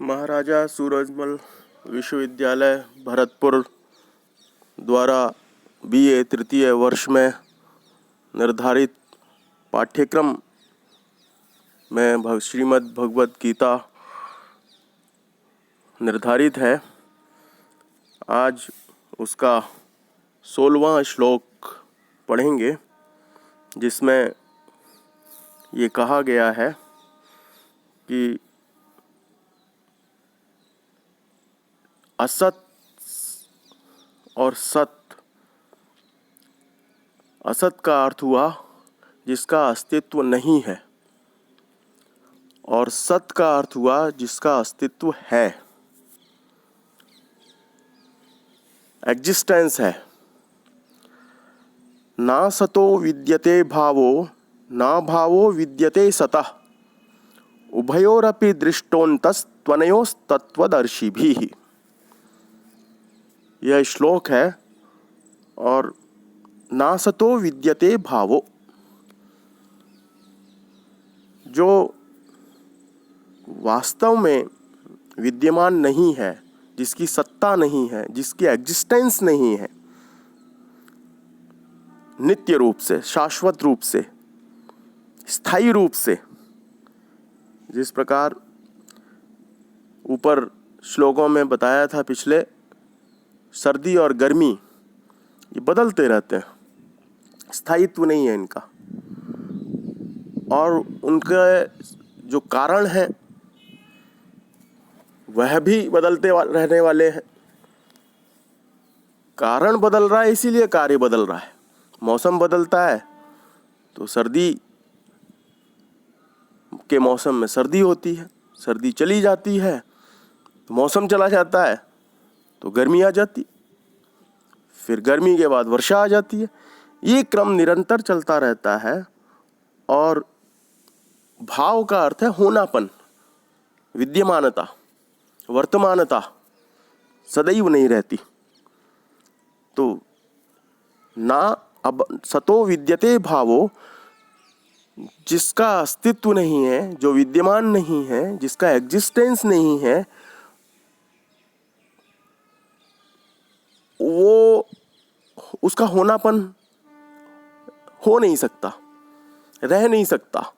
महाराजा सूरजमल विश्वविद्यालय भरतपुर द्वारा बीए तृतीय वर्ष में निर्धारित पाठ्यक्रम में श्रीमद् भगवद गीता निर्धारित है। आज उसका 16वां श्लोक पढ़ेंगे, जिसमें ये कहा गया है कि असत और सत। असत का अर्थ हुआ जिसका अस्तित्व नहीं है, और सत का अर्थ हुआ जिसका अस्तित्व है, एग्जिस्टेंस है। ना सतो विद्यते भावो ना भावो विद्यते सतः उभयोरपि दृष्टोन्तस्त्वनयोस्तत्त्वदर्शिभिः। यह श्लोक है। और ना सतो विद्यते भावो, जो वास्तव में विद्यमान नहीं है, जिसकी सत्ता नहीं है, जिसकी एग्जिस्टेंस नहीं है, नित्य रूप से, शाश्वत रूप से, स्थायी रूप से, जिस प्रकार ऊपर श्लोकों में बताया था पिछले, सर्दी और गर्मी ये बदलते रहते हैं, स्थायित्व नहीं है इनका, और उनके जो कारण हैं वह भी बदलते रहने वाले हैं। कारण बदल रहा है, इसीलिए कार्य बदल रहा है। मौसम बदलता है तो सर्दी के मौसम में सर्दी होती है, सर्दी चली जाती है तो मौसम चला जाता है तो गर्मी आ जाती, फिर गर्मी के बाद वर्षा आ जाती है। ये क्रम निरंतर चलता रहता है। और भाव का अर्थ है होनापन, विद्यमानता, वर्तमानता सदैव नहीं रहती। तो ना अब सतो विद्यते भावो, जिसका अस्तित्व नहीं है, जो विद्यमान नहीं है, जिसका एग्जिस्टेंस नहीं है, वो उसका होनापन हो नहीं सकता, रह नहीं सकता।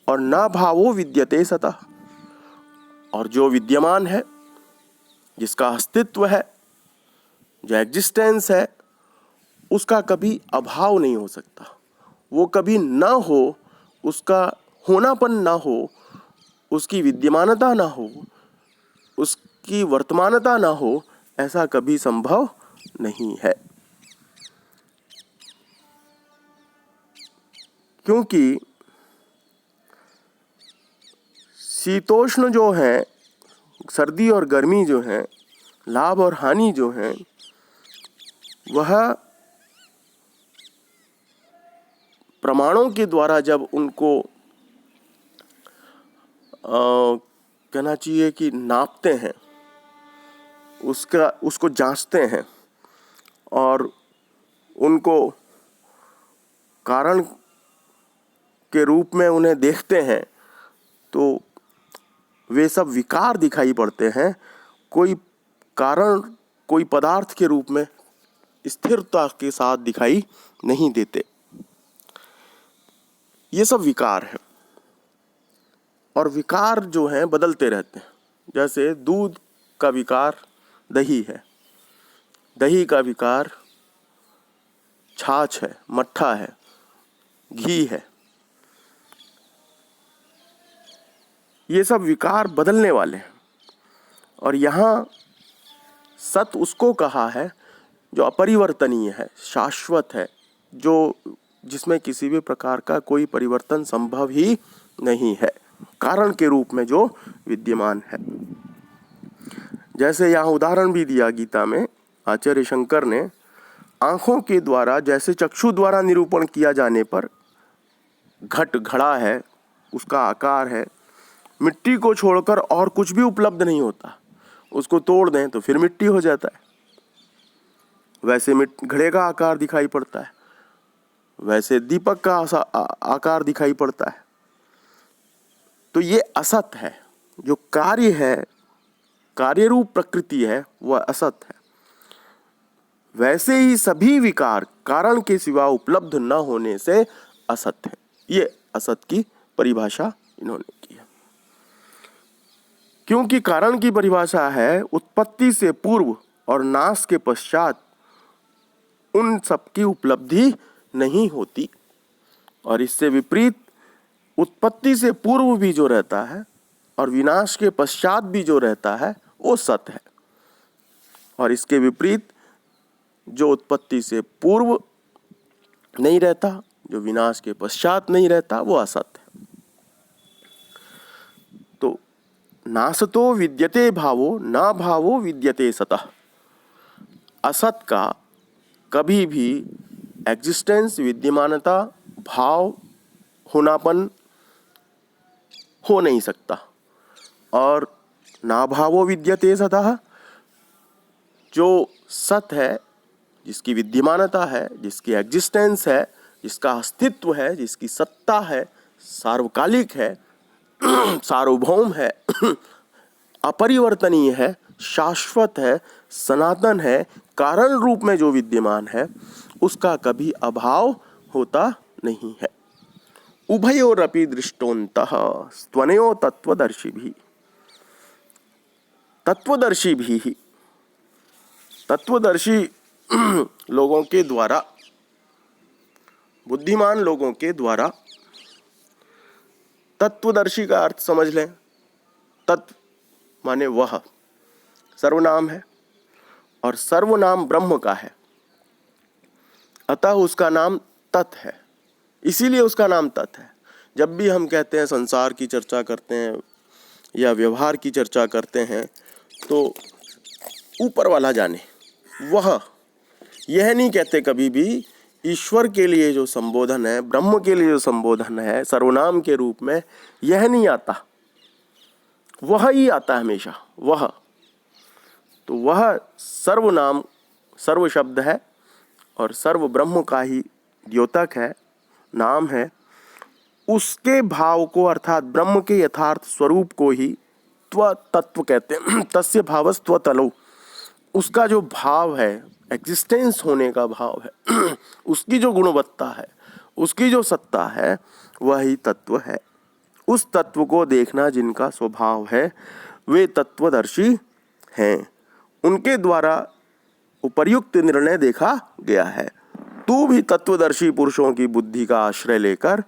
और ना भावो विद्यते सतः, और जो विद्यमान है, जिसका अस्तित्व है, जो एग्जिस्टेंस है, उसका कभी अभाव नहीं हो सकता। वो कभी ना हो, उसका होनापन ना हो, उसकी विद्यमानता ना हो, उसकी वर्तमानता ना हो, ऐसा कभी संभव नहीं है। क्योंकि शीतोष्ण जो है, सर्दी और गर्मी जो है, लाभ और हानि जो है, वह प्रमाणों के द्वारा जब उनको कहना चाहिए कि नापते हैं, उसको जांचते हैं और उनको कारण के रूप में उन्हें देखते हैं, तो वे सब विकार दिखाई पड़ते हैं। कोई कारण, कोई पदार्थ के रूप में स्थिरता के साथ दिखाई नहीं देते। ये सब विकार है, और विकार जो हैं बदलते रहते हैं। जैसे दूध का विकार दही है, दही का विकार छाछ है, मट्ठा है, घी है। ये सब विकार बदलने वाले हैं। और यहाँ सत उसको कहा है जो अपरिवर्तनीय है, शाश्वत है, जो जिसमें किसी भी प्रकार का कोई परिवर्तन संभव ही नहीं है, कारण के रूप में जो विद्यमान है। जैसे यहाँ उदाहरण भी दिया गीता में आचार्य शंकर ने, आँखों के द्वारा, जैसे चक्षु द्वारा निरूपण किया जाने पर घट घड़ा है, उसका आकार है, मिट्टी को छोड़कर और कुछ भी उपलब्ध नहीं होता। उसको तोड़ दें तो फिर मिट्टी हो जाता है। वैसे घड़े का आकार दिखाई पड़ता है, वैसे दीपक का आकार दिखाई पड़ता है। तो ये असत है, जो कार्य है, कार्यरूप प्रकृति है, वह असत है। वैसे ही सभी विकार कारण के सिवा उपलब्ध न होने से असत है। ये असत की परिभाषा इन्होंने की है। क्योंकि कारण की परिभाषा है उत्पत्ति से पूर्व और नाश के पश्चात उन सबकी उपलब्धि नहीं होती, और इससे विपरीत उत्पत्ति से पूर्व भी जो रहता है और विनाश के पश्चात भी जो रहता है वो सत है, और इसके विपरीत जो उत्पत्ति से पूर्व नहीं रहता, जो विनाश के पश्चात नहीं रहता, वो असत है। तो नासतो विद्यते भावो न भावो विद्यते सतः। असत का कभी भी एग्जिस्टेंस, विद्यमानता, भाव, होनापन हो नहीं सकता। और ना भावो विद्यते सतः, जो सत है, जिसकी विद्यमानता है, जिसकी एग्जिस्टेंस है, जिसका अस्तित्व है, जिसकी सत्ता है, सार्वकालिक है, सार्वभौम है, अपरिवर्तनीय है, शाश्वत है, सनातन है, कारण रूप में जो विद्यमान है, उसका कभी अभाव होता नहीं है। उभयोरपि दृष्टोन्तः स्त्वनयो तत्वदर्शिभिः। तत्वदर्शी लोगों के द्वारा, बुद्धिमान लोगों के द्वारा, तत्वदर्शी का अर्थ समझ लें। तत्व माने वह, सर्वनाम है, और सर्वनाम ब्रह्म का है, अतः उसका नाम तत् है, इसीलिए उसका नाम तत् है। जब भी हम कहते हैं, संसार की चर्चा करते हैं या व्यवहार की चर्चा करते हैं, तो ऊपर वाला जाने, वह, यह नहीं कहते कभी भी ईश्वर के लिए जो संबोधन है, ब्रह्म के लिए जो संबोधन है सर्वनाम के रूप में, यह नहीं आता, वह ही आता है हमेशा, वह। तो वह सर्वनाम, सर्व शब्द है और सर्व ब्रह्म का ही द्योतक है, नाम है। उसके भाव को, अर्थात ब्रह्म के यथार्थ स्वरूप को ही त्व तत्व कहते हैं। तस्य भावस्त्व तलो, उसका जो भाव है, एग्जिस्टेंस होने का भाव है, उसकी जो गुणवत्ता है, उसकी जो सत्ता है, वही तत्व है। उस तत्व को देखना जिनका स्वभाव है, वे तत्वदर्शी हैं। उनके द्वारा उपर्युक्त निर्णय देखा गया है। तू भी तत्वदर्शी पुरुषों की बुद्धि का आश्रय लेकर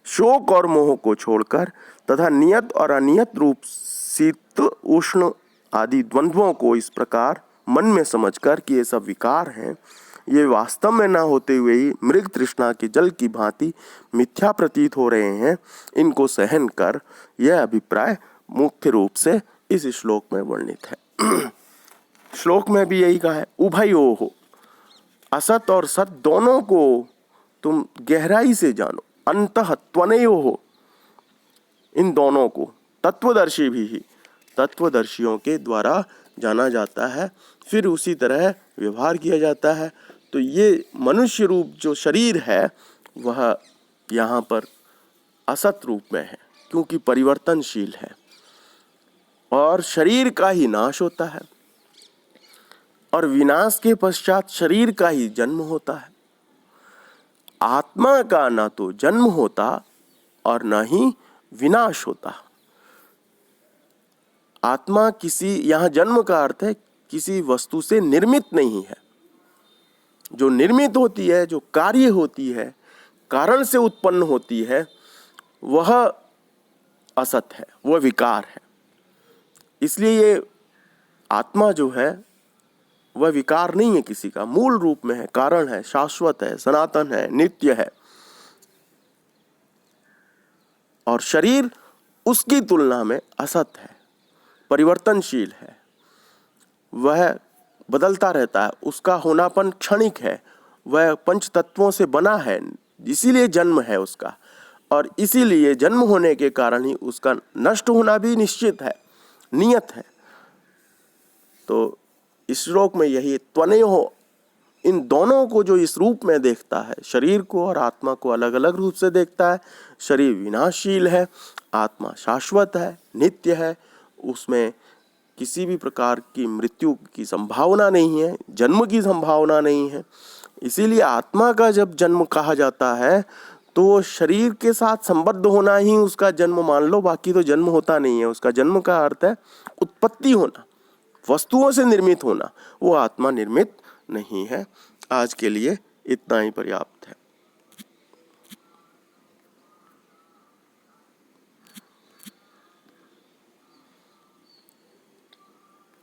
शोक और मोह को छोड़कर तथा नियत और अनियत रूप शीत उष्ण आदि द्वंद्वों को इस प्रकार मन में समझकर कि ये सब विकार हैं, ये वास्तव में न होते हुए ही मृग तृष्णा के जल की भांति मिथ्या प्रतीत हो रहे हैं, इनको सहन कर, यह अभिप्राय मुख्य रूप से इस श्लोक में वर्णित है। श्लोक में भी यही कहा है, उभयोः, असत और सत दोनों को तुम गहराई से जानो, अंतः त्वनयोः, इन दोनों को, तत्वदर्शी भी, तत्वदर्शियों के द्वारा जाना जाता है, फिर उसी तरह व्यवहार किया जाता है। तो ये मनुष्य रूप जो शरीर है, वह यहाँ पर असत रूप में है, क्योंकि परिवर्तनशील है, और शरीर का ही नाश होता है, और विनाश के पश्चात शरीर का ही जन्म होता है। आत्मा का ना तो जन्म होता और ना ही विनाश होता। आत्मा किसी, यहाँ जन्म का अर्थ है किसी वस्तु से निर्मित नहीं है। जो निर्मित होती है, जो कार्य होती है, कारण से उत्पन्न होती है, वह असत है, वह विकार है। इसलिए ये आत्मा जो है वह विकार नहीं है किसी का, मूल रूप में है, कारण है, शाश्वत है, सनातन है, नित्य है। और शरीर उसकी तुलना में असत है, परिवर्तनशील है, वह बदलता रहता है, उसका होनापन क्षणिक है, वह पंच तत्वों से बना है, इसीलिए जन्म है उसका, और इसीलिए जन्म होने के कारण ही उसका नष्ट होना भी निश्चित है, नियत है। तो इस श्लोक में यही त्वनयोः, इन दोनों को जो इस रूप में देखता है, शरीर को और आत्मा को अलग अलग रूप से देखता है। शरीर विनाशशील है, आत्मा शाश्वत है, नित्य है, उसमें किसी भी प्रकार की मृत्यु की संभावना नहीं है, जन्म की संभावना नहीं है। इसीलिए आत्मा का जब जन्म कहा जाता है तो वो शरीर के साथ संबद्ध होना ही उसका जन्म मान लो, बाकी तो जन्म होता नहीं है। उसका जन्म का अर्थ है उत्पत्ति होना, वस्तुओं से निर्मित होना, वो आत्मा निर्मित नहीं है। आज के लिए इतना ही पर्याप्त।